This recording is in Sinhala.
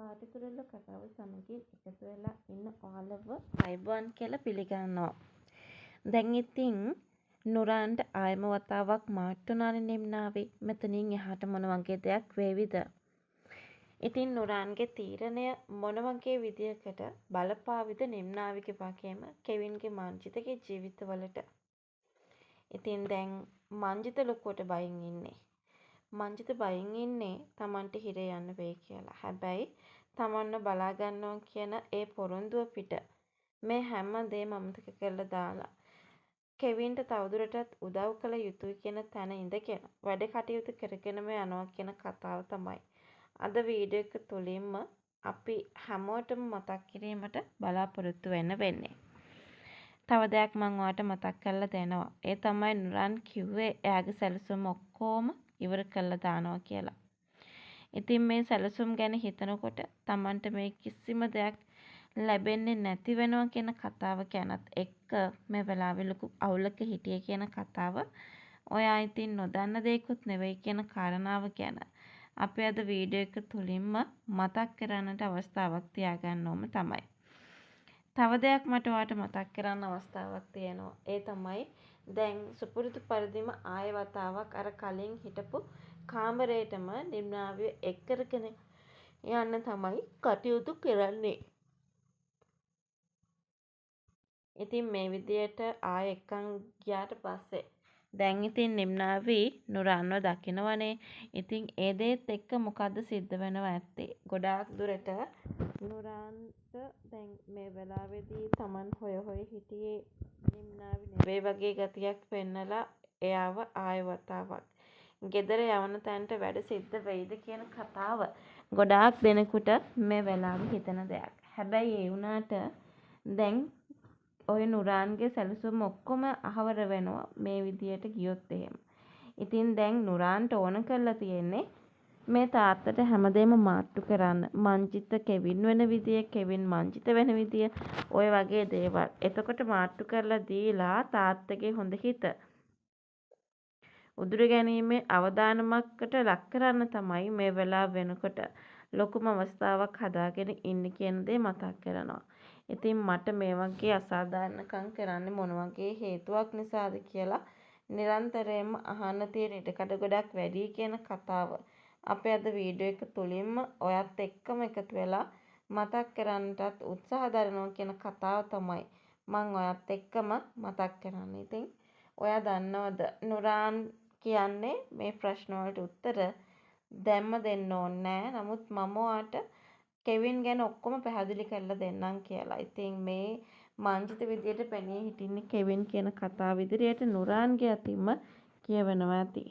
පාටිකුරල්ල කතාව සමගින් එකතු වෙලා ඉන්න ඔයාලව අයිබෝන් කියලා පිළිගන්නවා. දැන් ඉතින් නුරාන්ට ආයම වතාවක් මාට්ටුනානේ නිම්නාවේ. මෙතනින් එහාට මොන වගේ දෙයක් වේවිද? ඉතින් නුරාන්ගේ තීරණය මොන වගේ විදියකට බලපාවිද නිම්නාවිගේ වගේම කෙවින්ගේ මංජිතගේ ජීවිතවලට? ඉතින් දැන් මංජිත ලොකුවට බයින් ඉන්නේ. මංජිත බයින් ඉන්නේ තමන්ට හිරේ යන්න වෙයි කියලා. හැබැයි තමන්ව බලා ගන්නවා කියන ඒ පොරොන්දුව පිට මේ හැම දේම අමතක කරලා දාලා කෙවින්ට තවදුරටත් උදව් කළ යුතුයි කියන තැන ඉඳගෙන වැඩ කටයුතු කරගෙනම යනවා කියන කතාව තමයි අද වීඩියෝ එක තුලින්ම අපි හැමෝටම මතක් කිරීමට බලාපොරොත්තු වෙන්නේ. තව දෙයක් මම ඔයාලට මතක් කරලා දෙනවා. ඒ තමයි නුරාන් කිව්වේ එයාගේ සැලසුම් ඔක්කොම ඉවර කරලා දානවා කියලා. ඉතින් මේ සැලසුම් ගැන හිතනකොට Tamanට මේ කිසිම දෙයක් ලැබෙන්නේ නැති වෙනවා කියන කතාව ගැනත් එක්ක මේ වෙලාවේ ලොකු අවුලක හිටියේ කියන කතාව ඔයා ඉතින් නොදන්න දෙයක්වත් නෙවෙයි කියන කාරණාව ගැන අපි අද වීඩියෝ එක තුලින්ම මතක් කරන්නට අවස්ථාවක් තියාගන්න ඕම තමයි. තව දෙයක් මට ඔයාලට මතක් කරන්න අවස්ථාවක් තියෙනවා. ඒ තමයි දැන් සුපුරුදු පරිදිම ආය වතාවක් අර කලින් හිටපු කාමරේටම නිම්නාවිය එක් කරගෙන යන්න තමයි කටයුතු කරන්නේ. ඉතින් මේ විදියට ආය එක්කන් ගියාට පස්සේ දැන් ඉතින් නිම්නාවි නුරාන්ව දකිනවනේ. ඉතින් ඒ දේත් එක්ක මොකද්ද සිද්ධ වෙනව ඇත්තේ? ගොඩාක් දුරට නුරාන්ට දැන් මේ වෙලාවේදී Taman හොය හිටියේ නිම්නාවි නෙවෙයි වගේ ගතියක් පෙන්නලා එයාව ආය වතාවක් ගෙදර යවන තැනට වැඩ සිද්ධ වෙයිද කියන කතාව ගොඩාක් දෙනෙකුට මේ වෙලාවේ හිතන දෙයක්. හැබැයි ඒ වුණාට දැන් ඔය නුරාන්ගේ සැලසුම් ඔක්කොම අහවර වෙනවා මේ විදියට ගියොත් එහෙම. ඉතින් දැන් නුරාන්ට ඕන කරලා තියෙන්නේ මේ තාත්තට හැමදේම මාට්ටු කරන්න. මංජිත කෙවින් වෙන විදිය, කෙවින් මංජිත වෙන විදිය, ඔය වගේ දේවල්. එතකොට මාට්ටු කරලා දීලා තාත්තගේ හොඳ හිත උදුර ගැනීමේ අවදානමකට ලක් කරන්න තමයි මේ වෙලාව වෙනකොට ලොකුම අවස්ථාවක් හදාගෙන ඉන්න කියන දේ මතක් කරනවා. ඉතින් මට මේ වගේ අසාධාරණකම් කරන්නේ මොන වගේ හේතුවක් නිසාද කියලා නිරන්තරයෙන්ම අහන්න තියෙන ඉඩකඩ ගොඩක් වැඩි කියන කතාව අපේ අද වීඩියෝ එක තුලින්ම ඔයත් එක්කම එකතු වෙලා මතක් කරන්නටත් උත්සාහ දරනවා කියන කතාව තමයි මම ඔයත් එක්කම මතක් කරන්නේ. ඉතින් ඔයා දන්නවද නුරාන් කියන්නේ මේ ප්‍රශ්න වලට උත්තර දැම්ම දෙන්න ඕනේ නෑ. නමුත් මම ඔයාට කෙවින් ගැන ඔක්කොම පැහැදිලි කරලා දෙන්නම් කියලා. ඉතින් මේ මංජිත විදියට පෙනී හිටින්නේ කෙවින් කියන කතාව ඉදිරියට නුරාන්ගේ අතින්ම කියවෙනවා ඇති.